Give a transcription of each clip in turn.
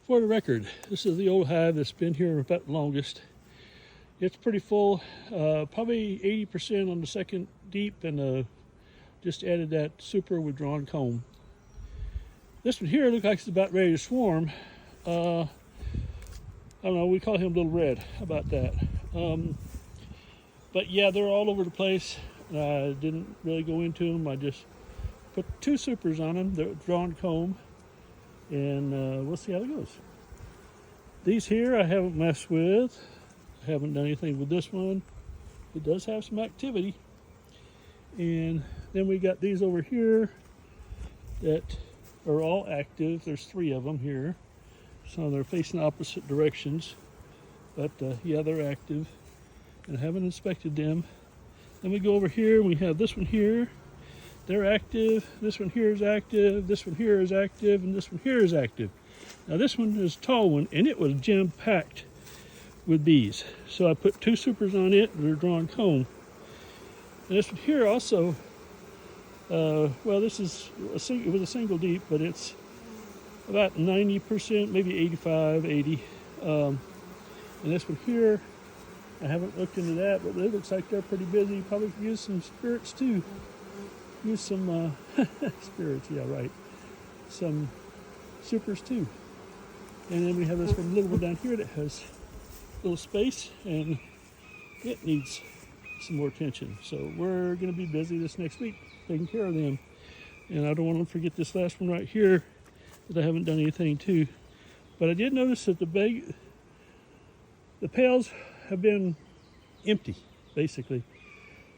For the record, this is the old hive that's been here about the longest. It's pretty full, probably 80% on the second deep, and just added that super withdrawn comb. This one here looks like it's about ready to swarm. I don't know, we call him Little Red. How about that? But yeah, they're all over the place. I didn't really go into them. I just put 2 supers on them, the drawn comb, and we'll see how it goes. These here I haven't messed with. I haven't done anything with this one. It does have some activity. And then we got these over here that are all active. There's 3 of them here. So they're facing opposite directions. But yeah, they're active. And I haven't inspected them. Then we go over here and we have this one here. They're active. This one here is active. This one here is active. And this one here is active. Now this one is a tall one, and it was jam-packed with bees. So I put 2 supers on it, they're drawn comb. And this one here also, well, this is it was a single deep, but it's about 90%, maybe 85, 80. And this one here, I haven't looked into that, but it looks like they're pretty busy. Probably could use some spirits too. Use some spirits, yeah, right. Some supers too. And then we have this one little one down here that has a little space, and it needs some more attention. So we're going to be busy this next week taking care of them. And I don't want to forget this last one right here that I haven't done anything to. But I did notice that the pails have been empty, basically.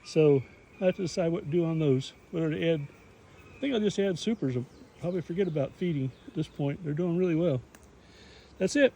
So I have to decide what to do on those. Whether to add, I think I'll just add supers. I'll probably forget about feeding at this point. They're doing really well. That's it.